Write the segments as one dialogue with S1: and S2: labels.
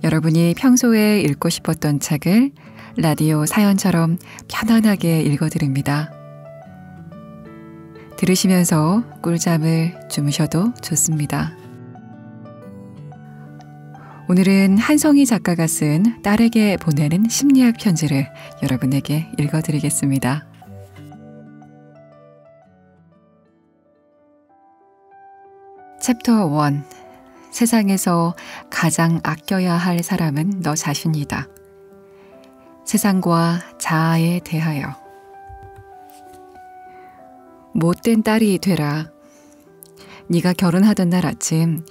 S1: 여러분이 평소에 읽고 싶었던 책을 라디오 사연처럼 편안하게 읽어드립니다. 들으시면서 꿀잠을 주무셔도 좋습니다. 오늘은 한성희 작가가 쓴 딸에게 보내는 심리학 편지를 여러분에게 읽어드리겠습니다. 챕터 1. 세상에서 가장 아껴야 할 사람은 너 자신이다. 세상과 자아에 대하여. 못된 딸이 되라. 네가 결혼하던 날 아침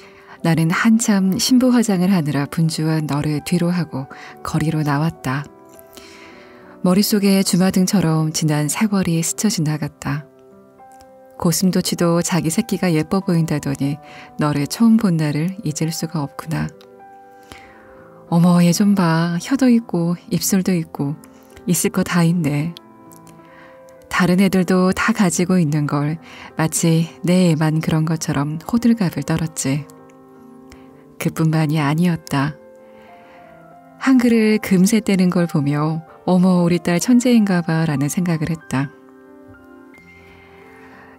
S1: 나는 한참 신부 화장을 하느라 분주한 너를 뒤로하고 거리로 나왔다. 머릿속에 주마등처럼 지난 세월이 스쳐 지나갔다. 고슴도치도 자기 새끼가 예뻐 보인다더니 너를 처음 본 날을 잊을 수가 없구나. 어머, 얘 좀 봐. 혀도 있고 입술도 있고 있을 거 다 있네. 다른 애들도 다 가지고 있는 걸 마치 내 애만 그런 것처럼 호들갑을 떨었지. 그뿐만이 아니었다. 한글을 금세 떼는 걸 보며 어머, 우리 딸 천재인가 봐 라는 생각을 했다.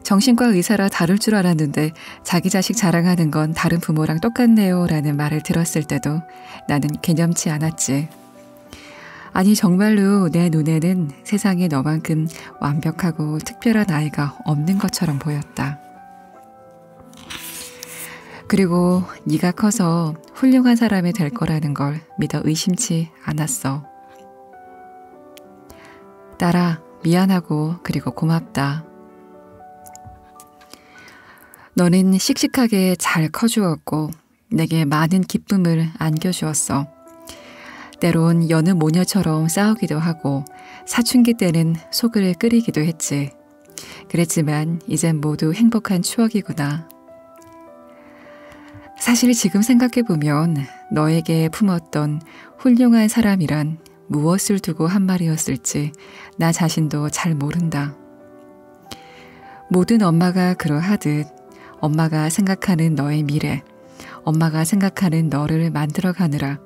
S1: 정신과 의사라 다를 줄 알았는데 자기 자식 자랑하는 건 다른 부모랑 똑같네요 라는 말을 들었을 때도 나는 개념치 않았지. 아니, 정말로 내 눈에는 세상에 너만큼 완벽하고 특별한 아이가 없는 것처럼 보였다. 그리고 네가 커서 훌륭한 사람이 될 거라는 걸 믿어 의심치 않았어. 딸아, 미안하고 그리고 고맙다. 너는 씩씩하게 잘 커주었고 내게 많은 기쁨을 안겨주었어. 때론 여느 모녀처럼 싸우기도 하고 사춘기 때는 속을 끓이기도 했지. 그랬지만 이젠 모두 행복한 추억이구나. 사실 지금 생각해보면 너에게 품었던 훌륭한 사람이란 무엇을 두고 한 말이었을지 나 자신도 잘 모른다. 모든 엄마가 그러하듯 엄마가 생각하는 너의 미래, 엄마가 생각하는 너를 만들어가느라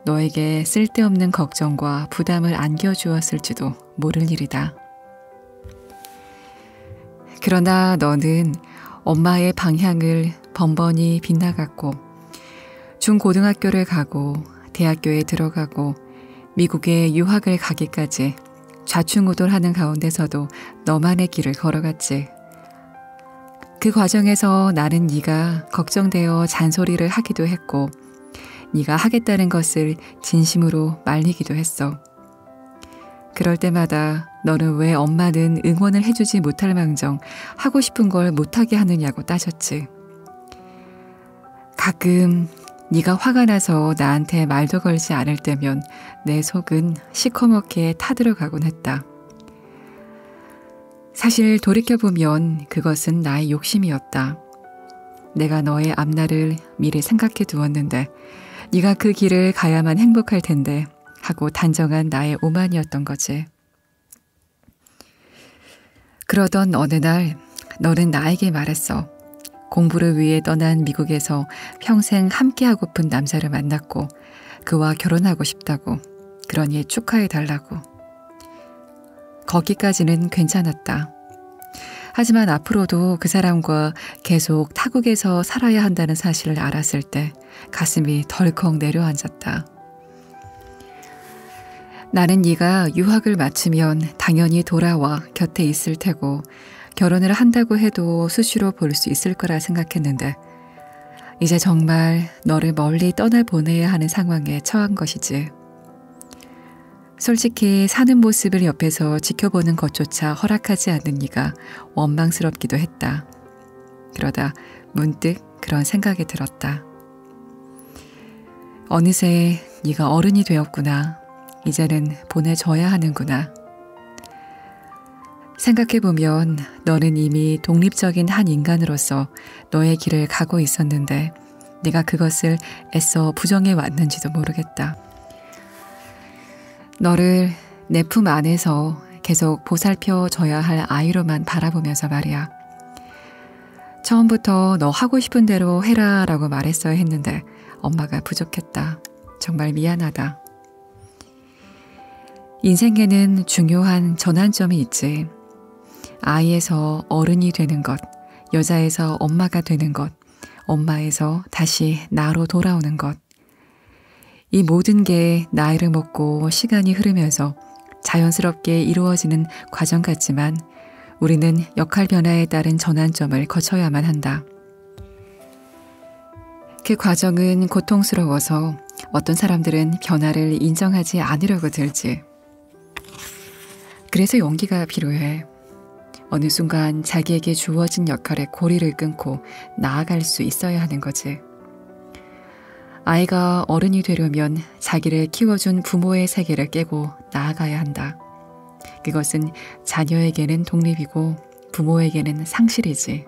S1: 너에게 쓸데없는 걱정과 부담을 안겨주었을지도 모를 일이다. 그러나 너는 엄마의 방향을 번번이 빗나갔고 중고등학교를 가고 대학교에 들어가고 미국에 유학을 가기까지 좌충우돌하는 가운데서도 너만의 길을 걸어갔지. 그 과정에서 나는 네가 걱정되어 잔소리를 하기도 했고 네가 하겠다는 것을 진심으로 말리기도 했어. 그럴 때마다 너는 왜 엄마는 응원을 해주지 못할 망정 하고 싶은 걸 못하게 하느냐고 따졌지. 가끔 네가 화가 나서 나한테 말도 걸지 않을 때면 내 속은 시커멓게 타들어가곤 했다. 사실 돌이켜보면 그것은 나의 욕심이었다. 내가 너의 앞날을 미리 생각해 두었는데 네가 그 길을 가야만 행복할 텐데 하고 단정한 나의 오만이었던 거지. 그러던 어느 날 너는 나에게 말했어. 공부를 위해 떠난 미국에서 평생 함께하고픈 남자를 만났고 그와 결혼하고 싶다고, 그러니 축하해달라고. 거기까지는 괜찮았다. 하지만 앞으로도 그 사람과 계속 타국에서 살아야 한다는 사실을 알았을 때 가슴이 덜컥 내려앉았다. 나는 네가 유학을 마치면 당연히 돌아와 곁에 있을 테고 결혼을 한다고 해도 수시로 볼 수 있을 거라 생각했는데 이제 정말 너를 멀리 떠나보내야 하는 상황에 처한 것이지. 솔직히 사는 모습을 옆에서 지켜보는 것조차 허락하지 않는 네가 원망스럽기도 했다. 그러다 문득 그런 생각이 들었다. 어느새 네가 어른이 되었구나. 이제는 보내줘야 하는구나. 생각해보면 너는 이미 독립적인 한 인간으로서 너의 길을 가고 있었는데 네가 그것을 애써 부정해 왔는지도 모르겠다. 너를 내 품 안에서 계속 보살펴줘야 할 아이로만 바라보면서 말이야. 처음부터 너 하고 싶은 대로 해라 라고 말했어야 했는데 엄마가 부족했다. 정말 미안하다. 인생에는 중요한 전환점이 있지. 아이에서 어른이 되는 것, 여자에서 엄마가 되는 것, 엄마에서 다시 나로 돌아오는 것. 이 모든 게 나이를 먹고 시간이 흐르면서 자연스럽게 이루어지는 과정 같지만 우리는 역할 변화에 따른 전환점을 거쳐야만 한다. 그 과정은 고통스러워서 어떤 사람들은 변화를 인정하지 않으려고 들지. 그래서 용기가 필요해. 어느 순간 자기에게 주어진 역할의 고리를 끊고 나아갈 수 있어야 하는 거지. 아이가 어른이 되려면 자기를 키워준 부모의 세계를 깨고 나아가야 한다. 그것은 자녀에게는 독립이고 부모에게는 상실이지.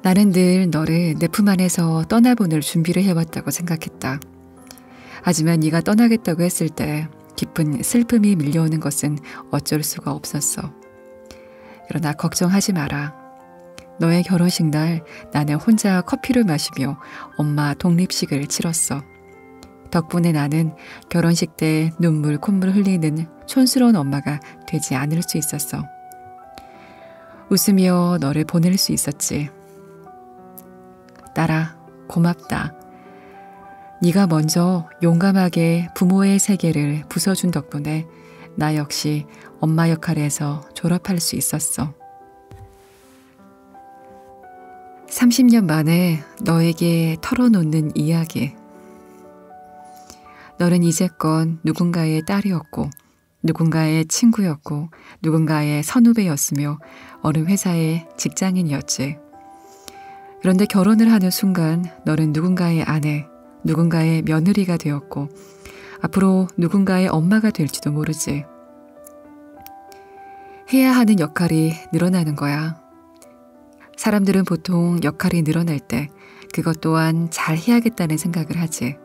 S1: 나는 늘 너를 내 품 안에서 떠나보낼 준비를 해왔다고 생각했다. 하지만 네가 떠나겠다고 했을 때 깊은 슬픔이 밀려오는 것은 어쩔 수가 없었어. 그러나 걱정하지 마라. 너의 결혼식 날 나는 혼자 커피를 마시며 엄마 독립식을 치렀어. 덕분에 나는 결혼식 때 눈물 콧물 흘리는 촌스러운 엄마가 되지 않을 수 있었어. 웃으며 너를 보낼 수 있었지. 딸아, 고맙다. 네가 먼저 용감하게 부모의 세계를 부숴준 덕분에 나 역시 엄마 역할에서 졸업할 수 있었어. 30년 만에 너에게 털어놓는 이야기. 너는 이제껏 누군가의 딸이었고 누군가의 친구였고 누군가의 선후배였으며 어느 회사의 직장인이었지. 그런데 결혼을 하는 순간 너는 누군가의 아내, 누군가의 며느리가 되었고 앞으로 누군가의 엄마가 될지도 모르지. 해야 하는 역할이 늘어나는 거야. 사람들은 보통 역할이 늘어날 때 그것 또한 잘 해야겠다는 생각을 하지.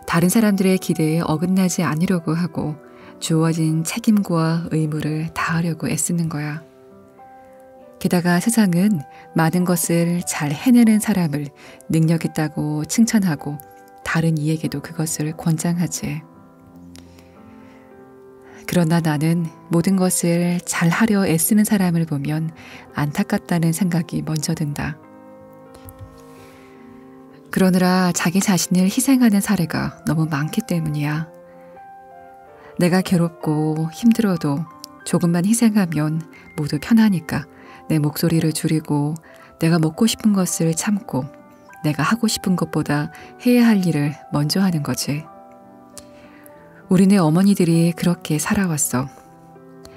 S1: 다른 사람들의 기대에 어긋나지 않으려고 하고 주어진 책임과 의무를 다하려고 애쓰는 거야. 게다가 세상은 많은 것을 잘 해내는 사람을 능력 있다고 칭찬하고 다른 이에게도 그것을 권장하지. 그러나 나는 모든 것을 잘하려 애쓰는 사람을 보면 안타깝다는 생각이 먼저 든다. 그러느라 자기 자신을 희생하는 사례가 너무 많기 때문이야. 내가 괴롭고 힘들어도 조금만 희생하면 모두 편하니까 내 목소리를 줄이고 내가 먹고 싶은 것을 참고 내가 하고 싶은 것보다 해야 할 일을 먼저 하는 거지. 우리네 어머니들이 그렇게 살아왔어.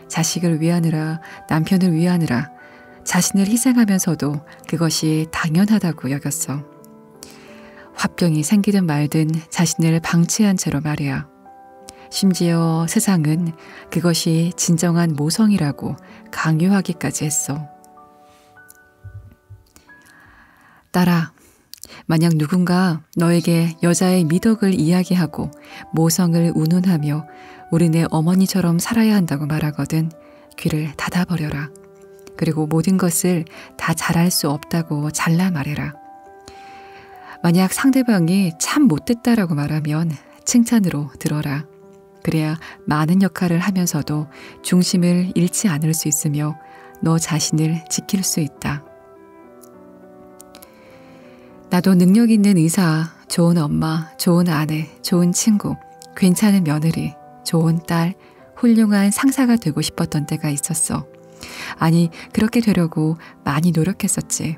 S1: 자식을 위하느라, 남편을 위하느라 자신을 희생하면서도 그것이 당연하다고 여겼어. 화병이 생기든 말든 자신을 방치한 채로 말이야. 심지어 세상은 그것이 진정한 모성이라고 강요하기까지 했어. 딸아, 만약 누군가 너에게 여자의 미덕을 이야기하고 모성을 운운하며 우리네 어머니처럼 살아야 한다고 말하거든 귀를 닫아버려라. 그리고 모든 것을 다 잘할 수 없다고 잘라 말해라. 만약 상대방이 참 못됐다라고 말하면 칭찬으로 들어라. 그래야 많은 역할을 하면서도 중심을 잃지 않을 수 있으며 너 자신을 지킬 수 있다. 나도 능력 있는 의사, 좋은 엄마, 좋은 아내, 좋은 친구, 괜찮은 며느리, 좋은 딸, 훌륭한 상사가 되고 싶었던 때가 있었어. 아니, 그렇게 되려고 많이 노력했었지.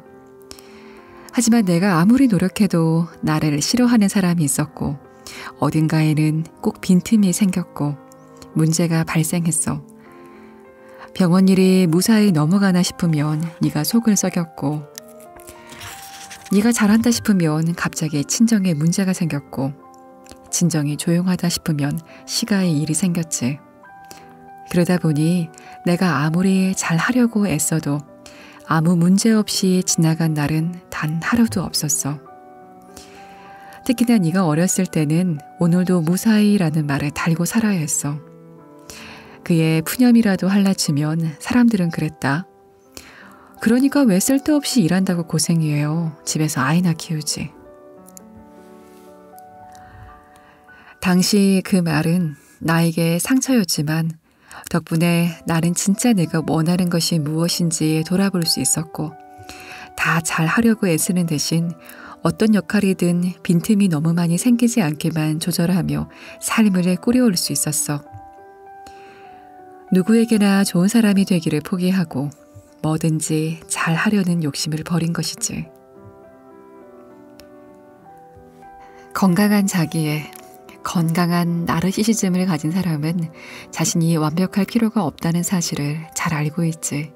S1: 하지만 내가 아무리 노력해도 나를 싫어하는 사람이 있었고 어딘가에는 꼭 빈틈이 생겼고 문제가 발생했어. 병원 일이 무사히 넘어가나 싶으면 네가 속을 썩였고 네가 잘한다 싶으면 갑자기 친정에 문제가 생겼고 진정이 조용하다 싶으면 시가의 일이 생겼지. 그러다 보니 내가 아무리 잘하려고 애써도 아무 문제 없이 지나간 날은 단 하루도 없었어. 특히나 네가 어렸을 때는 오늘도 무사히라는 말을 달고 살아야 했어. 그의 푸념이라도 할라치면 사람들은 그랬다. 그러니까 왜 쓸데없이 일한다고 고생해요. 집에서 아이나 키우지. 당시 그 말은 나에게 상처였지만 덕분에 나는 진짜 내가 원하는 것이 무엇인지 돌아볼 수 있었고 다 잘하려고 애쓰는 대신 어떤 역할이든 빈틈이 너무 많이 생기지 않게만 조절하며 삶을 꾸려올 수 있었어. 누구에게나 좋은 사람이 되기를 포기하고 뭐든지 잘하려는 욕심을 버린 것이지. 건강한 자기애, 건강한 나르시시즘을 가진 사람은 자신이 완벽할 필요가 없다는 사실을 잘 알고 있지.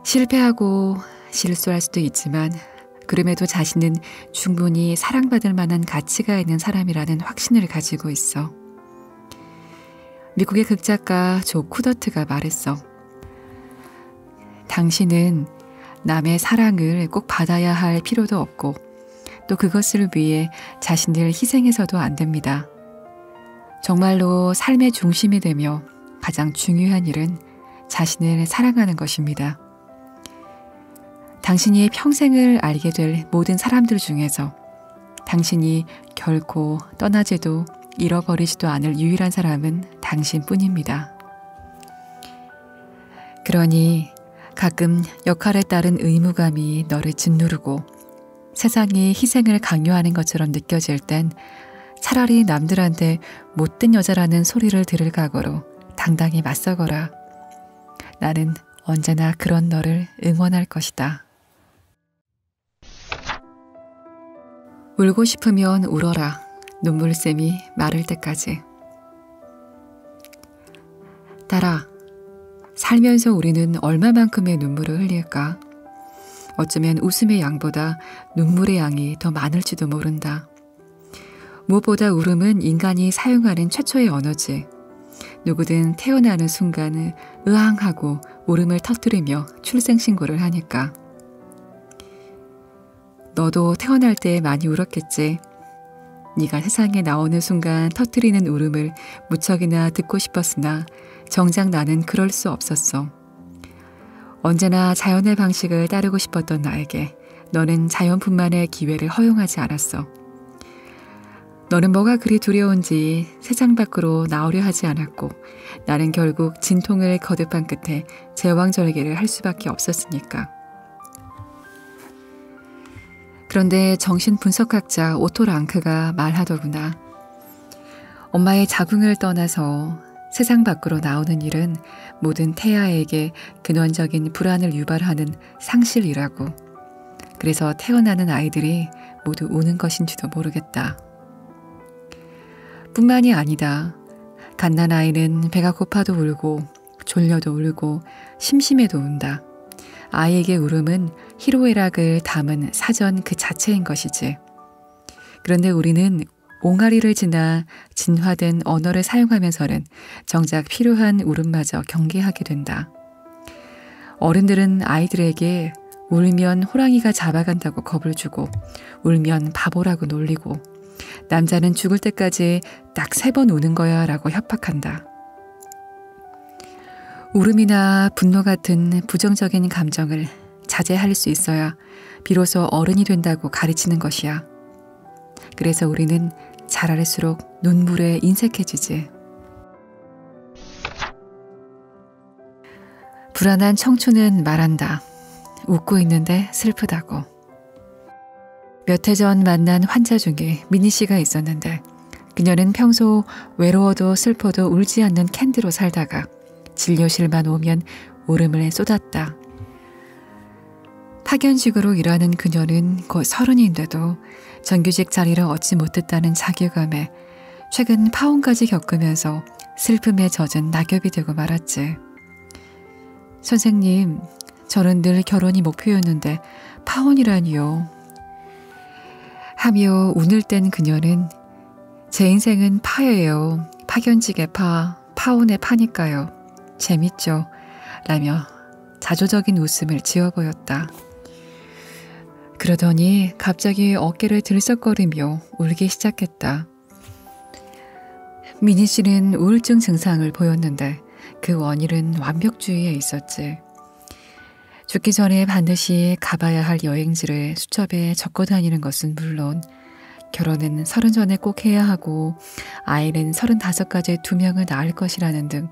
S1: 실패하고 실수할 수도 있지만 그럼에도 자신은 충분히 사랑받을 만한 가치가 있는 사람이라는 확신을 가지고 있어. 미국의 극작가 조 쿠더트가 말했어. 당신은 남의 사랑을 꼭 받아야 할 필요도 없고 또 그것을 위해 자신을 희생해서도 안 됩니다. 정말로 삶의 중심이 되며 가장 중요한 일은 자신을 사랑하는 것입니다. 당신이 평생을 알게 될 모든 사람들 중에서 당신이 결코 떠나지도 잃어버리지도 않을 유일한 사람은 당신뿐입니다. 그러니 가끔 역할에 따른 의무감이 너를 짓누르고 세상이 희생을 강요하는 것처럼 느껴질 땐 차라리 남들한테 못된 여자라는 소리를 들을 각오로 당당히 맞서거라. 나는 언제나 그런 너를 응원할 것이다. 울고 싶으면 울어라. 눈물샘이 마를 때까지. 딸아, 살면서 우리는 얼마만큼의 눈물을 흘릴까? 어쩌면 웃음의 양보다 눈물의 양이 더 많을지도 모른다. 무엇보다 울음은 인간이 사용하는 최초의 언어지. 누구든 태어나는 순간을 으앙하고 울음을 터뜨리며 출생신고를 하니까. 너도 태어날 때 많이 울었겠지. 네가 세상에 나오는 순간 터뜨리는 울음을 무척이나 듣고 싶었으나 정작 나는 그럴 수 없었어. 언제나 자연의 방식을 따르고 싶었던 나에게 너는 자연뿐만의 기회를 허용하지 않았어. 너는 뭐가 그리 두려운지 세상 밖으로 나오려 하지 않았고 나는 결국 진통을 거듭한 끝에 제왕절개를 할 수밖에 없었으니까. 그런데 정신분석학자 오토 랑크가 말하더구나. 엄마의 자궁을 떠나서 세상 밖으로 나오는 일은 모든 태아에게 근원적인 불안을 유발하는 상실이라고. 그래서 태어나는 아이들이 모두 우는 것인지도 모르겠다. 뿐만이 아니다. 갓난아이는 배가 고파도 울고 졸려도 울고 심심해도 운다. 아이에게 울음은 희로애락을 담은 사전 그 자체인 것이지. 그런데 우리는 옹알이를 지나 진화된 언어를 사용하면서는 정작 필요한 울음마저 경계하게 된다. 어른들은 아이들에게 울면 호랑이가 잡아간다고 겁을 주고 울면 바보라고 놀리고 남자는 죽을 때까지 딱 3번 우는 거야 라고 협박한다. 울음이나 분노 같은 부정적인 감정을 자제할 수 있어야 비로소 어른이 된다고 가르치는 것이야. 그래서 우리는 자랄수록 눈물에 인색해지지. 불안한 청춘은 말한다. 웃고 있는데 슬프다고. 몇 해 전 만난 환자 중에 미니 씨가 있었는데 그녀는 평소 외로워도 슬퍼도 울지 않는 캔디로 살다가 진료실만 오면 울음을 쏟았다. 파견직으로 일하는 그녀는 곧 30인데도 정규직 자리를 얻지 못했다는 자괴감에 최근 파혼까지 겪으면서 슬픔에 젖은 낙엽이 되고 말았지. 선생님, 저는 늘 결혼이 목표였는데 파혼이라니요. 하며 운을 뗀 그녀는 제 인생은 파예요. 파견직의 파, 파혼의 파니까요. 재밌죠? 라며 자조적인 웃음을 지어 보였다. 그러더니 갑자기 어깨를 들썩거리며 울기 시작했다. 미니 씨는 우울증 증상을 보였는데 그 원인은 완벽주의에 있었지. 죽기 전에 반드시 가봐야 할 여행지를 수첩에 적고 다니는 것은 물론 결혼은 30 전에 꼭 해야 하고 아이는 35까지 2명을 낳을 것이라는 등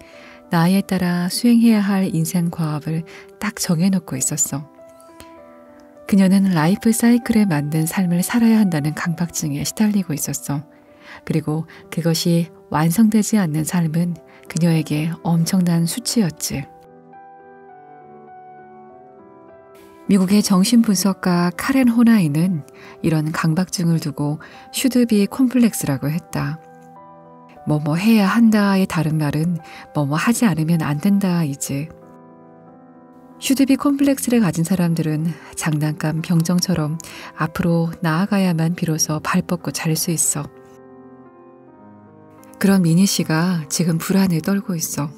S1: 나이에 따라 수행해야 할 인생 과업을 딱 정해놓고 있었어. 그녀는 라이프 사이클에 맞는 삶을 살아야 한다는 강박증에 시달리고 있었어. 그리고 그것이 완성되지 않는 삶은 그녀에게 엄청난 수치였지. 미국의 정신분석가 카렌 호나이는 이런 강박증을 두고 슈드비 콤플렉스라고 했다. 뭐뭐 해야 한다의 다른 말은 뭐뭐 하지 않으면 안 된다이지. 슈드비 콤플렉스를 가진 사람들은 장난감 병정처럼 앞으로 나아가야만 비로소 발 뻗고 잘 수 있어. 그런 미니 씨가 지금 불안을 떨고 있어.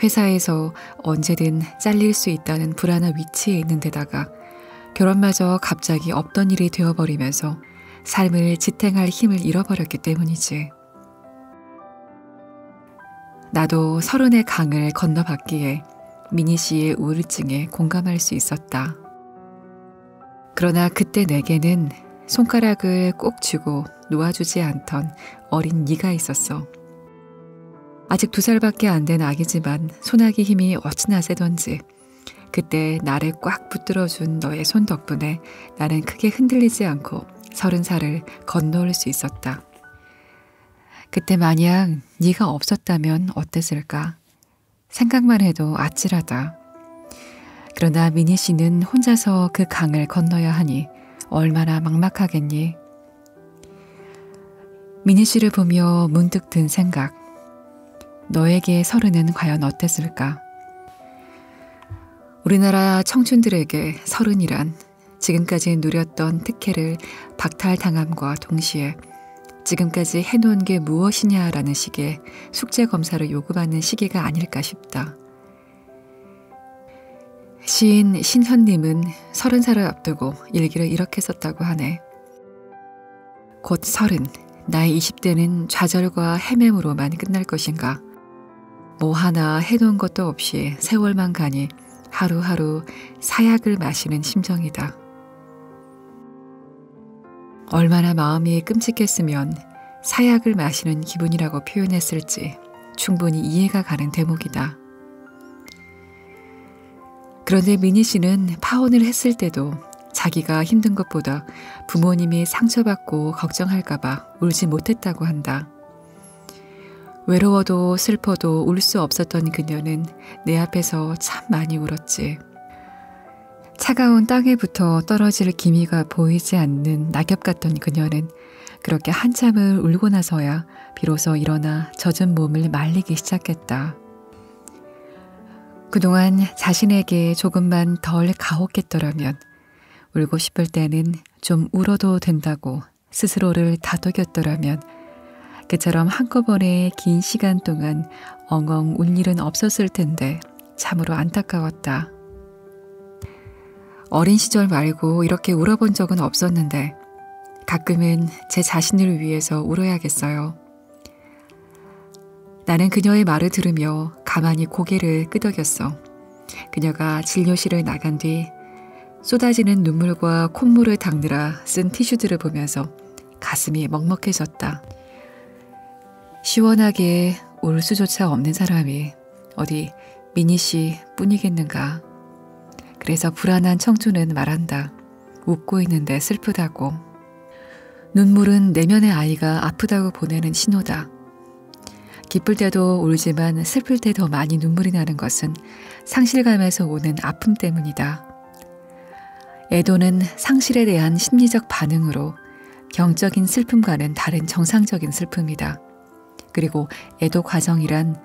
S1: 회사에서 언제든 잘릴 수 있다는 불안한 위치에 있는 데다가 결혼마저 갑자기 없던 일이 되어버리면서 삶을 지탱할 힘을 잃어버렸기 때문이지. 나도 30의 강을 건너봤기에 미니 씨의 우울증에 공감할 수 있었다. 그러나 그때 내게는 손가락을 꼭 쥐고 놓아주지 않던 어린 네가 있었어. 아직 2살밖에 안 된 아기지만 소나기 힘이 어찌나 세던지 그때 나를 꽉 붙들어준 너의 손 덕분에 나는 크게 흔들리지 않고 30살을 건너올 수 있었다. 그때 만약 네가 없었다면 어땠을까? 생각만 해도 아찔하다. 그러나 미니 씨는 혼자서 그 강을 건너야 하니 얼마나 막막하겠니? 미니 씨를 보며 문득 든 생각. 너에게 30은 과연 어땠을까? 우리나라 청춘들에게 30이란 지금까지 누렸던 특혜를 박탈당함과 동시에 지금까지 해놓은 게 무엇이냐라는 식의 숙제 검사를 요구받는 시기가 아닐까 싶다. 시인 신현님은 30살을 앞두고 일기를 이렇게 썼다고 하네. 곧 30, 나의 20대는 좌절과 헤맴으로만 끝날 것인가? 뭐 하나 해놓은 것도 없이 세월만 가니 하루하루 사약을 마시는 심정이다. 얼마나 마음이 끔찍했으면 사약을 마시는 기분이라고 표현했을지 충분히 이해가 가는 대목이다. 그런데 미니 씨는 파혼을 했을 때도 자기가 힘든 것보다 부모님이 상처받고 걱정할까봐 울지 못했다고 한다. 외로워도 슬퍼도 울 수 없었던 그녀는 내 앞에서 참 많이 울었지. 차가운 땅에부터 떨어질 기미가 보이지 않는 낙엽 같던 그녀는 그렇게 한참을 울고 나서야 비로소 일어나 젖은 몸을 말리기 시작했다. 그동안 자신에게 조금만 덜 가혹했더라면 울고 싶을 때는 좀 울어도 된다고 스스로를 다독였더라면 그처럼 한꺼번에 긴 시간 동안 엉엉 울 일은 없었을 텐데 참으로 안타까웠다. 어린 시절 말고 이렇게 울어본 적은 없었는데 가끔은 제 자신을 위해서 울어야겠어요. 나는 그녀의 말을 들으며 가만히 고개를 끄덕였어. 그녀가 진료실을 나간 뒤 쏟아지는 눈물과 콧물을 닦느라 쓴 티슈들을 보면서 가슴이 먹먹해졌다. 시원하게 울 수조차 없는 사람이 어디 미니 씨 뿐이겠는가. 그래서 불안한 청춘은 말한다. 웃고 있는데 슬프다고. 눈물은 내면의 아이가 아프다고 보내는 신호다. 기쁠 때도 울지만 슬플 때 더 많이 눈물이 나는 것은 상실감에서 오는 아픔 때문이다. 애도는 상실에 대한 심리적 반응으로 병적인 슬픔과는 다른 정상적인 슬픔이다. 그리고 애도 과정이란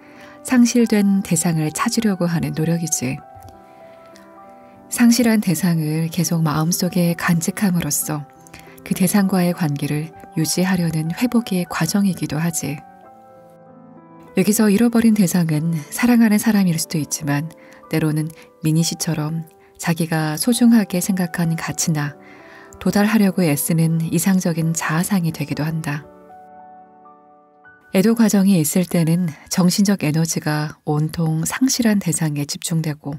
S1: 상실된 대상을 찾으려고 하는 노력이지. 상실한 대상을 계속 마음속에 간직함으로써 그 대상과의 관계를 유지하려는 회복의 과정이기도 하지. 여기서 잃어버린 대상은 사랑하는 사람일 수도 있지만 때로는 미니 씨처럼 자기가 소중하게 생각한 가치나 도달하려고 애쓰는 이상적인 자아상이 되기도 한다. 애도 과정이 있을 때는 정신적 에너지가 온통 상실한 대상에 집중되고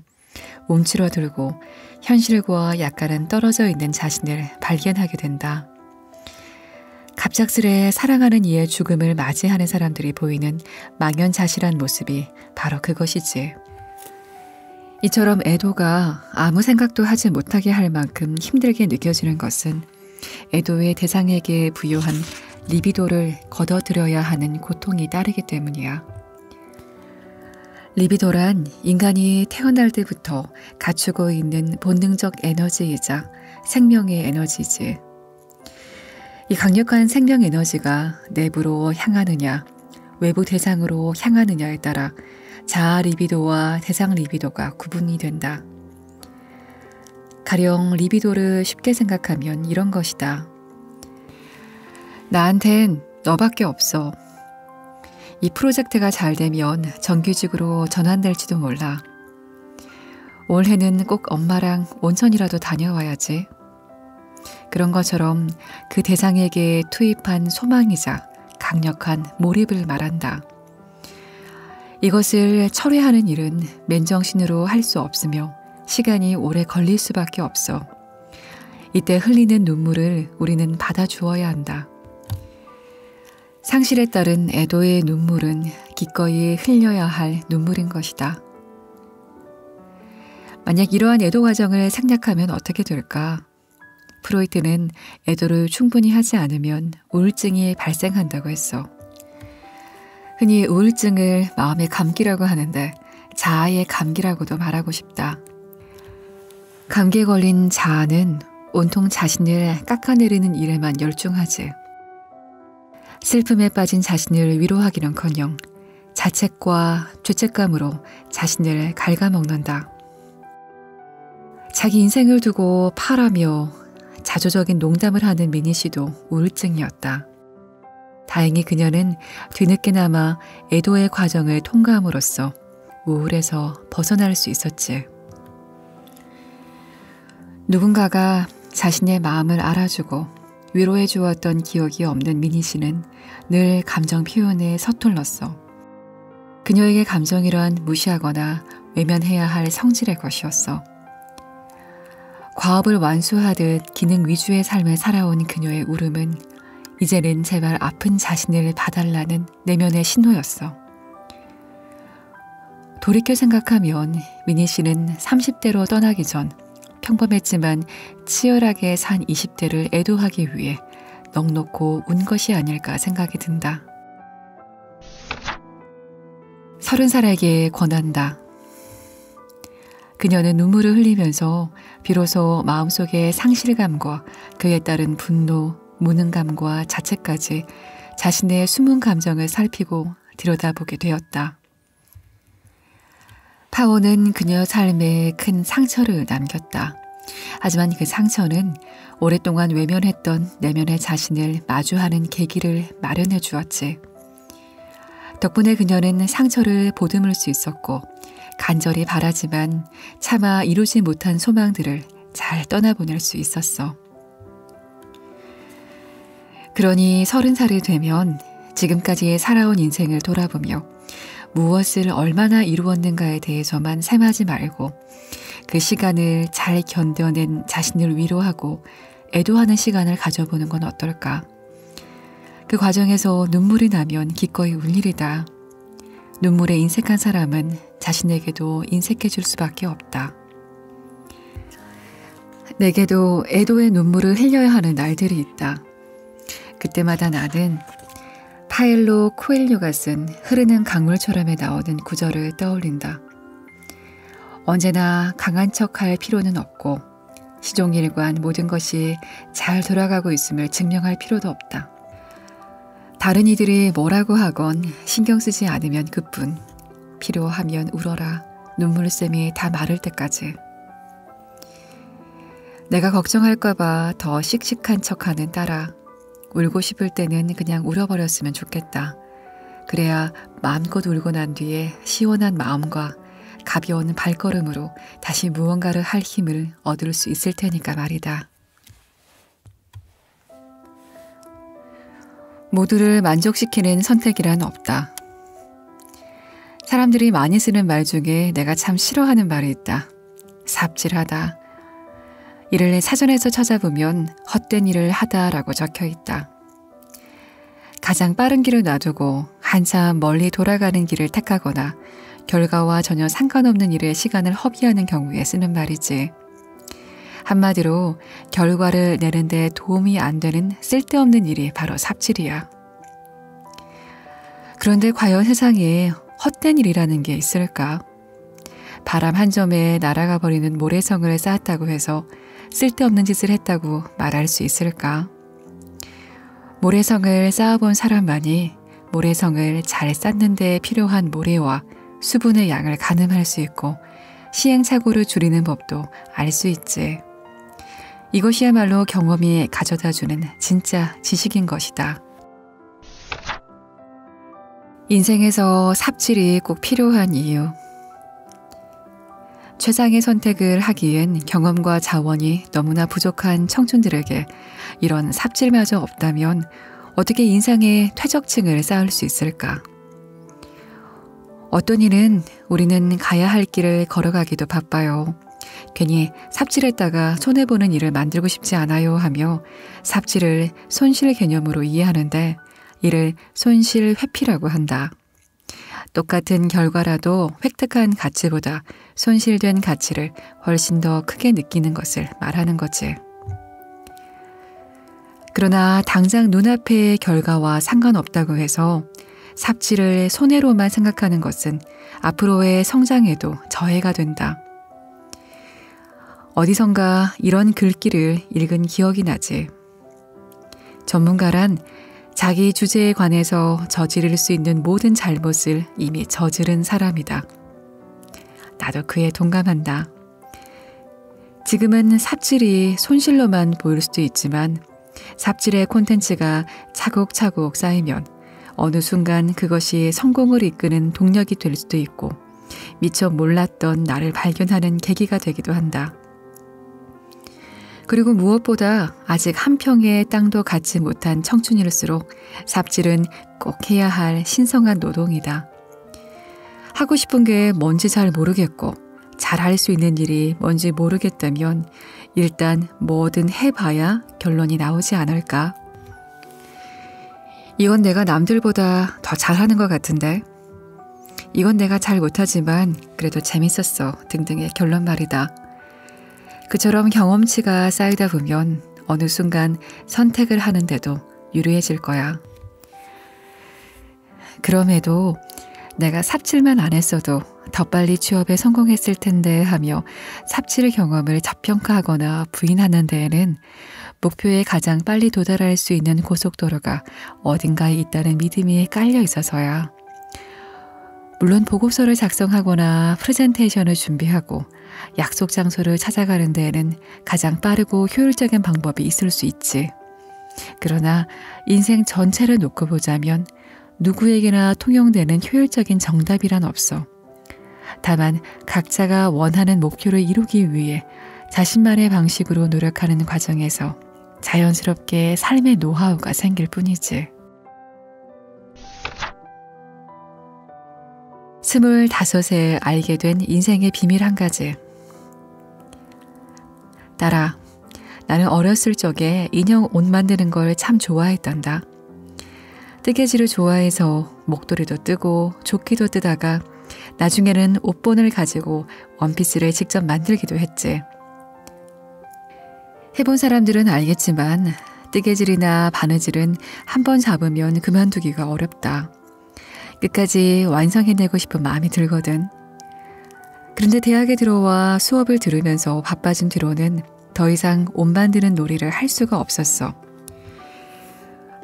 S1: 움츠러들고 현실과 약간은 떨어져 있는 자신을 발견하게 된다. 갑작스레 사랑하는 이의 죽음을 맞이하는 사람들이 보이는 망연자실한 모습이 바로 그것이지. 이처럼 애도가 아무 생각도 하지 못하게 할 만큼 힘들게 느껴지는 것은 애도의 대상에게 부여한 리비도를 걷어들여야 하는 고통이 따르기 때문이야. 리비도란 인간이 태어날 때부터 갖추고 있는 본능적 에너지이자 생명의 에너지지. 이 강력한 생명 에너지가 내부로 향하느냐, 외부 대상으로 향하느냐에 따라 자아 리비도와 대상 리비도가 구분이 된다. 가령 리비도를 쉽게 생각하면 이런 것이다. 나한텐 너밖에 없어. 이 프로젝트가 잘 되면 정규직으로 전환될지도 몰라. 올해는 꼭 엄마랑 온천이라도 다녀와야지. 그런 것처럼 그 대상에게 투입한 소망이자 강력한 몰입을 말한다. 이것을 철회하는 일은 맨정신으로 할 수 없으며 시간이 오래 걸릴 수밖에 없어. 이때 흘리는 눈물을 우리는 받아주어야 한다. 상실에 따른 애도의 눈물은 기꺼이 흘려야 할 눈물인 것이다. 만약 이러한 애도 과정을 생략하면 어떻게 될까? 프로이트는 애도를 충분히 하지 않으면 우울증이 발생한다고 했어. 흔히 우울증을 마음의 감기라고 하는데 자아의 감기라고도 말하고 싶다. 감기에 걸린 자아는 온통 자신을 깎아내리는 일에만 열중하지. 슬픔에 빠진 자신을 위로하기는커녕 자책과 죄책감으로 자신을 갉아먹는다. 자기 인생을 두고 파라며 자조적인 농담을 하는 미니 씨도 우울증이었다. 다행히 그녀는 뒤늦게나마 애도의 과정을 통과함으로써 우울에서 벗어날 수 있었지. 누군가가 자신의 마음을 알아주고 위로해 주었던 기억이 없는 미니 씨는 늘 감정 표현에 서툴렀어. 그녀에게 감정이란 무시하거나 외면해야 할 성질의 것이었어. 과업을 완수하듯 기능 위주의 삶을 살아온 그녀의 울음은 이제는 제발 아픈 자신을 봐달라는 내면의 신호였어. 돌이켜 생각하면 미니 씨는 30대로 떠나기 전 평범했지만 치열하게 산 20대를 애도하기 위해 넋놓고 운 것이 아닐까 생각이 든다. 30살에게 권한다. 그녀는 눈물을 흘리면서 비로소 마음속의 상실감과 그에 따른 분노, 무능감과 자책까지 자신의 숨은 감정을 살피고 들여다보게 되었다. 파오는 그녀 삶에 큰 상처를 남겼다. 하지만 그 상처는 오랫동안 외면했던 내면의 자신을 마주하는 계기를 마련해 주었지. 덕분에 그녀는 상처를 보듬을 수 있었고 간절히 바라지만 차마 이루지 못한 소망들을 잘 떠나보낼 수 있었어. 그러니 30살이 되면 지금까지 살아온 인생을 돌아보며 무엇을 얼마나 이루었는가에 대해서만 셈하지 말고 그 시간을 잘 견뎌낸 자신을 위로하고 애도하는 시간을 가져보는 건 어떨까? 그 과정에서 눈물이 나면 기꺼이 울 일이다. 눈물에 인색한 사람은 자신에게도 인색해 줄 수밖에 없다. 내게도 애도의 눈물을 흘려야 하는 날들이 있다. 그때마다 나는 파일로 코엘료가 쓴 흐르는 강물처럼에 나오는 구절을 떠올린다. 언제나 강한 척할 필요는 없고 시종일관 모든 것이 잘 돌아가고 있음을 증명할 필요도 없다. 다른 이들이 뭐라고 하건 신경 쓰지 않으면 그뿐. 필요하면 울어라. 눈물샘이 다 마를 때까지. 내가 걱정할까봐 더 씩씩한 척하는 딸아. 울고 싶을 때는 그냥 울어버렸으면 좋겠다. 그래야 마음껏 울고 난 뒤에 시원한 마음과 가벼운 발걸음으로 다시 무언가를 할 힘을 얻을 수 있을 테니까 말이다. 모두를 만족시키는 선택이란 없다. 사람들이 많이 쓰는 말 중에 내가 참 싫어하는 말이 있다. 삽질하다. 이를 사전에서 찾아보면 헛된 일을 하다라고 적혀 있다. 가장 빠른 길을 놔두고 한참 멀리 돌아가는 길을 택하거나 결과와 전혀 상관없는 일에 시간을 허비하는 경우에 쓰는 말이지. 한마디로 결과를 내는데 도움이 안 되는 쓸데없는 일이 바로 삽질이야. 그런데 과연 세상에 헛된 일이라는 게 있을까? 바람 한 점에 날아가 버리는 모래성을 쌓았다고 해서 쓸데없는 짓을 했다고 말할 수 있을까? 모래성을 쌓아본 사람만이 모래성을 잘 쌓는 데 필요한 모래와 수분의 양을 가늠할 수 있고 시행착오를 줄이는 법도 알 수 있지. 이것이야말로 경험이 가져다주는 진짜 지식인 것이다. 인생에서 삽질이 꼭 필요한 이유. 최상의 선택을 하기엔 경험과 자원이 너무나 부족한 청춘들에게 이런 삽질마저 없다면 어떻게 인생의 퇴적층을 쌓을 수 있을까? 어떤 일은 우리는 가야 할 길을 걸어가기도 바빠요. 괜히 삽질했다가 손해보는 일을 만들고 싶지 않아요 하며 삽질을 손실 개념으로 이해하는데 이를 손실 회피라고 한다. 똑같은 결과라도 획득한 가치보다 손실된 가치를 훨씬 더 크게 느끼는 것을 말하는 거지. 그러나 당장 눈앞의 결과와 상관없다고 해서 삽질을 손해로만 생각하는 것은 앞으로의 성장에도 저해가 된다. 어디선가 이런 글귀를 읽은 기억이 나지. 전문가란 자기 주제에 관해서 저지를 수 있는 모든 잘못을 이미 저지른 사람이다. 나도 그에 동감한다. 지금은 삽질이 손실로만 보일 수도 있지만 삽질의 콘텐츠가 차곡차곡 쌓이면 어느 순간 그것이 성공을 이끄는 동력이 될 수도 있고 미처 몰랐던 나를 발견하는 계기가 되기도 한다. 그리고 무엇보다 아직 한 평의 땅도 갖지 못한 청춘일수록 삽질은 꼭 해야 할 신성한 노동이다. 하고 싶은 게 뭔지 잘 모르겠고 잘할 수 있는 일이 뭔지 모르겠다면 일단 뭐든 해봐야 결론이 나오지 않을까? 이건 내가 남들보다 더 잘하는 것 같은데 이건 내가 잘 못하지만 그래도 재밌었어 등등의 결론 말이다. 그처럼 경험치가 쌓이다 보면 어느 순간 선택을 하는데도 유리해질 거야. 그럼에도 내가 삽질만 안 했어도 더 빨리 취업에 성공했을 텐데 하며 삽질 경험을 저평가하거나 부인하는 데에는 목표에 가장 빨리 도달할 수 있는 고속도로가 어딘가에 있다는 믿음이 깔려 있어서야. 물론 보고서를 작성하거나 프레젠테이션을 준비하고 약속 장소를 찾아가는 데에는 가장 빠르고 효율적인 방법이 있을 수 있지. 그러나 인생 전체를 놓고 보자면 누구에게나 통용되는 효율적인 정답이란 없어. 다만 각자가 원하는 목표를 이루기 위해 자신만의 방식으로 노력하는 과정에서 자연스럽게 삶의 노하우가 생길 뿐이지. 25에 알게 된 인생의 비밀 한 가지. 딸아, 나는 어렸을 적에 인형 옷 만드는 걸 참 좋아했단다. 뜨개질을 좋아해서 목도리도 뜨고 조끼도 뜨다가 나중에는 옷본을 가지고 원피스를 직접 만들기도 했지. 해본 사람들은 알겠지만 뜨개질이나 바느질은 한 번 잡으면 그만두기가 어렵다. 끝까지 완성해내고 싶은 마음이 들거든. 그런데 대학에 들어와 수업을 들으면서 바빠진 뒤로는 더 이상 옷 만드는 놀이를 할 수가 없었어.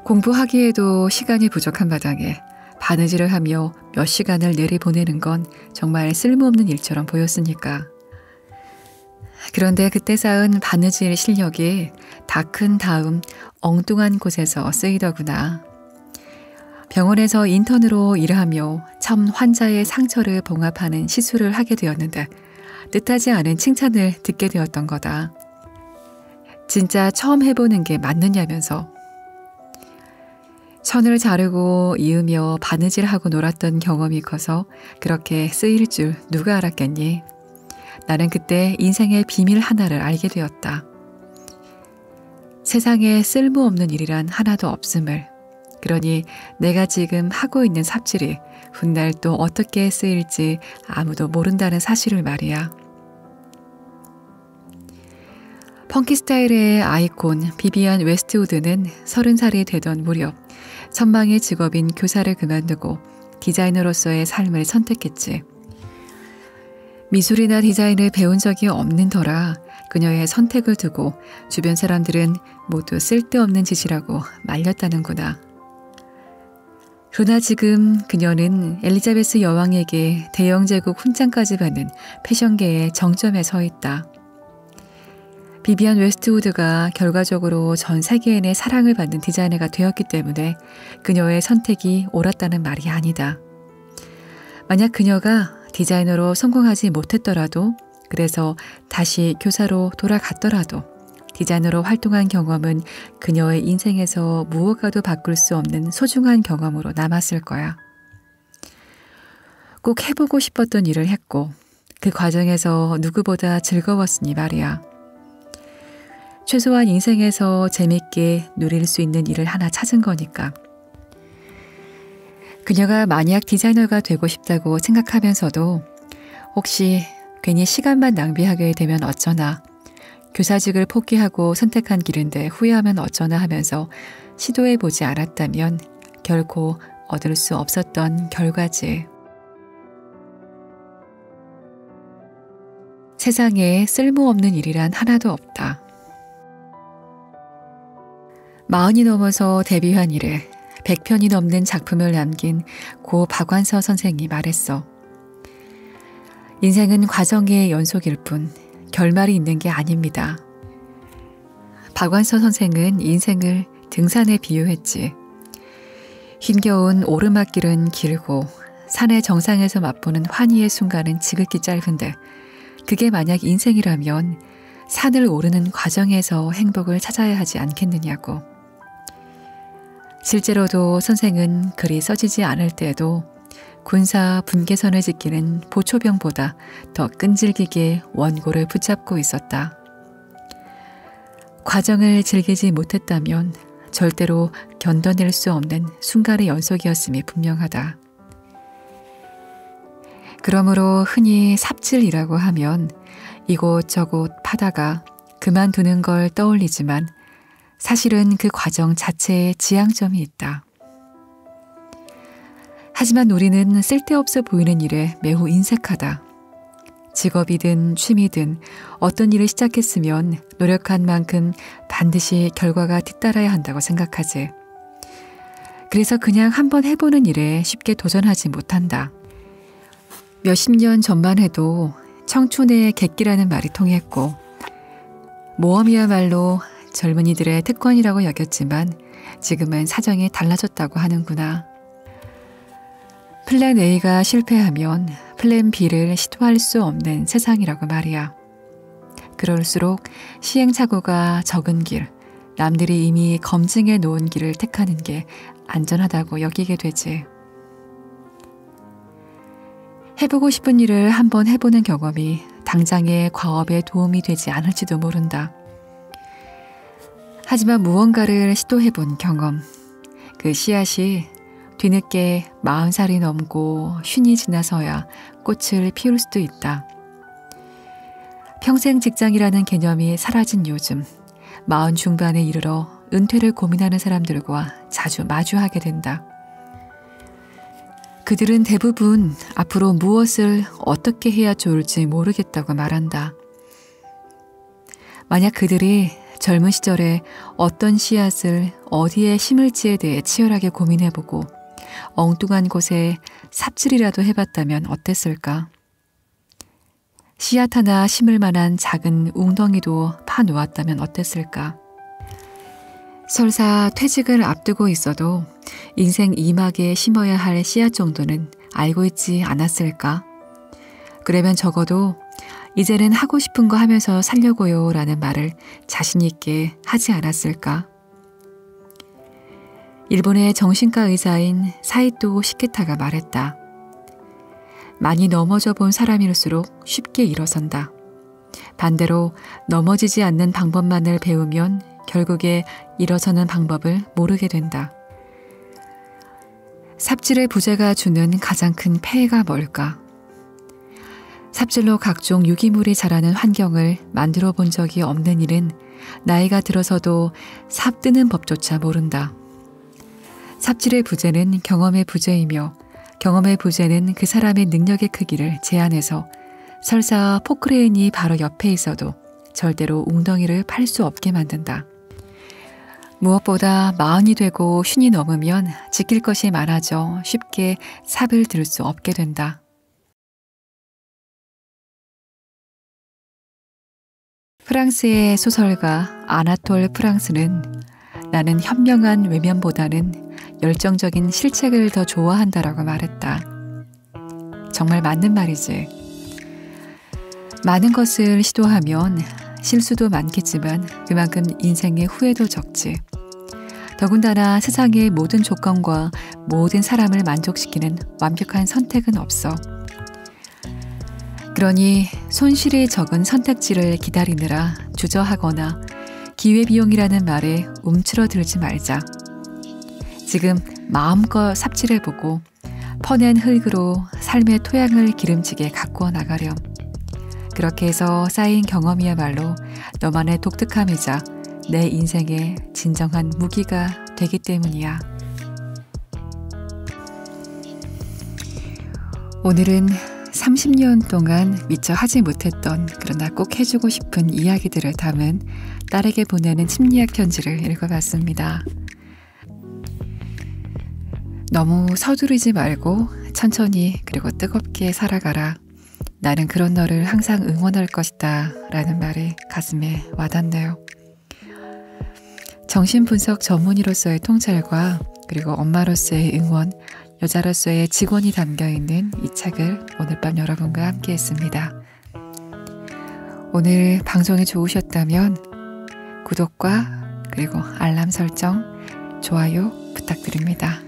S1: 공부하기에도 시간이 부족한 마당에 바느질을 하며 몇 시간을 내리보내는 건 정말 쓸모없는 일처럼 보였으니까. 그런데 그때 쌓은 바느질 실력이 다 큰 다음 엉뚱한 곳에서 쓰이더구나. 병원에서 인턴으로 일하며 처음 환자의 상처를 봉합하는 시술을 하게 되었는데 뜻하지 않은 칭찬을 듣게 되었던 거다. 진짜 처음 해보는 게 맞느냐면서. 천을 자르고 이으며 바느질하고 놀았던 경험이 커서 그렇게 쓰일 줄 누가 알았겠니? 나는 그때 인생의 비밀 하나를 알게 되었다. 세상에 쓸모없는 일이란 하나도 없음을. 그러니 내가 지금 하고 있는 삽질이 훗날 또 어떻게 쓰일지 아무도 모른다는 사실을 말이야. 펑키 스타일의 아이콘 비비안 웨스트우드는 30살이 되던 무렵 선망의 직업인 교사를 그만두고 디자이너로서의 삶을 선택했지. 미술이나 디자인을 배운 적이 없는 터라 그녀의 선택을 두고 주변 사람들은 모두 쓸데없는 짓이라고 말렸다는구나. 그러나 지금 그녀는 엘리자베스 여왕에게 대영 제국 훈장까지 받는 패션계의 정점에 서 있다. 비비안 웨스트우드가 결과적으로 전 세계인의 사랑을 받는 디자이너가 되었기 때문에 그녀의 선택이 옳았다는 말이 아니다. 만약 그녀가 디자이너로 성공하지 못했더라도, 그래서 다시 교사로 돌아갔더라도 디자이너로 활동한 경험은 그녀의 인생에서 무엇과도 바꿀 수 없는 소중한 경험으로 남았을 거야. 꼭 해보고 싶었던 일을 했고 그 과정에서 누구보다 즐거웠으니 말이야. 최소한 인생에서 재밌게 누릴 수 있는 일을 하나 찾은 거니까. 그녀가 만약 디자이너가 되고 싶다고 생각하면서도 혹시 괜히 시간만 낭비하게 되면 어쩌나, 교사직을 포기하고 선택한 길인데 후회하면 어쩌나 하면서 시도해보지 않았다면 결코 얻을 수 없었던 결과지. 세상에 쓸모없는 일이란 하나도 없다. 40이 넘어서 데뷔한 이래 100편이 넘는 작품을 남긴 고 박완서 선생이 말했어. 인생은 과정의 연속일 뿐 결말이 있는 게 아닙니다. 박완서 선생은 인생을 등산에 비유했지. 힘겨운 오르막길은 길고 산의 정상에서 맛보는 환희의 순간은 지극히 짧은데, 그게 만약 인생이라면 산을 오르는 과정에서 행복을 찾아야 하지 않겠느냐고. 실제로도 선생은 글이 써지지 않을 때에도 군사 분계선을 지키는 보초병보다 더 끈질기게 원고를 붙잡고 있었다. 과정을 즐기지 못했다면 절대로 견뎌낼 수 없는 순간의 연속이었음이 분명하다. 그러므로 흔히 삽질이라고 하면 이곳저곳 파다가 그만두는 걸 떠올리지만 사실은 그 과정 자체에 지향점이 있다. 하지만 우리는 쓸데없어 보이는 일에 매우 인색하다. 직업이든 취미든 어떤 일을 시작했으면 노력한 만큼 반드시 결과가 뒤따라야 한다고 생각하지. 그래서 그냥 한번 해보는 일에 쉽게 도전하지 못한다. 몇십 년 전만 해도 청춘의 객기라는 말이 통했고, 모험이야말로 젊은이들의 특권이라고 여겼지만 지금은 사정이 달라졌다고 하는구나. 플랜 A가 실패하면 플랜 B를 시도할 수 없는 세상이라고 말이야. 그럴수록 시행착오가 적은 길, 남들이 이미 검증해 놓은 길을 택하는 게 안전하다고 여기게 되지. 해보고 싶은 일을 한번 해보는 경험이 당장의 과업에 도움이 되지 않을지도 모른다. 하지만 무언가를 시도해본 경험, 그 씨앗이 뒤늦게 40살이 넘고 쉰이 지나서야 꽃을 피울 수도 있다. 평생 직장이라는 개념이 사라진 요즘, 40 중반에 이르러 은퇴를 고민하는 사람들과 자주 마주하게 된다. 그들은 대부분 앞으로 무엇을 어떻게 해야 좋을지 모르겠다고 말한다. 만약 그들이 젊은 시절에 어떤 씨앗을 어디에 심을지에 대해 치열하게 고민해보고 엉뚱한 곳에 삽질이라도 해봤다면 어땠을까? 씨앗 하나 심을 만한 작은 웅덩이도 파놓았다면 어땠을까? 설사 퇴직을 앞두고 있어도 인생 이막에 심어야 할 씨앗 정도는 알고 있지 않았을까? 그러면 적어도 이제는 하고 싶은 거 하면서 살려고요 라는 말을 자신 있게 하지 않았을까? 일본의 정신과 의사인 사이토 시케타가 말했다. 많이 넘어져 본 사람일수록 쉽게 일어선다. 반대로 넘어지지 않는 방법만을 배우면 결국에 일어서는 방법을 모르게 된다. 삽질의 부재가 주는 가장 큰 폐해가 뭘까? 삽질로 각종 유기물이 자라는 환경을 만들어 본 적이 없는 이는 나이가 들어서도 삽 뜨는 법조차 모른다. 삽질의 부재는 경험의 부재이며 경험의 부재는 그 사람의 능력의 크기를 제한해서 설사 포크레인이 바로 옆에 있어도 절대로 웅덩이를 팔 수 없게 만든다. 무엇보다 마흔이 되고 쉰이 넘으면 지킬 것이 많아져 쉽게 삽을 들 수 없게 된다. 프랑스의 소설가 아나톨 프랑스는 나는 현명한 외면보다는 열정적인 실책을 더 좋아한다라고 말했다. 정말 맞는 말이지. 많은 것을 시도하면 실수도 많겠지만 그만큼 인생의 후회도 적지. 더군다나 세상의 모든 조건과 모든 사람을 만족시키는 완벽한 선택은 없어. 그러니 손실이 적은 선택지를 기다리느라 주저하거나 기회비용이라는 말에 움츠러들지 말자. 지금 마음껏 삽질해보고 퍼낸 흙으로 삶의 토양을 기름지게 가꾸어 나가렴. 그렇게 해서 쌓인 경험이야말로 너만의 독특함이자 내 인생의 진정한 무기가 되기 때문이야. 오늘은 30년 동안 미처 하지 못했던 그러나 꼭 해주고 싶은 이야기들을 담은 딸에게 보내는 심리학 편지를 읽어봤습니다. 너무 서두르지 말고 천천히 그리고 뜨겁게 살아가라. 나는 그런 너를 항상 응원할 것이다 라는 말이 가슴에 와닿네요. 정신분석 전문의로서의 통찰과 그리고 엄마로서의 응원, 여자로서의 직원이 담겨있는 이 책을 오늘 밤 여러분과 함께 했습니다. 오늘 방송이 좋으셨다면 구독과 그리고 알람 설정, 좋아요 부탁드립니다.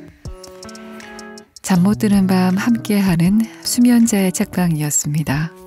S1: 잠 못 드는 밤 함께하는 수면제의 책방이었습니다.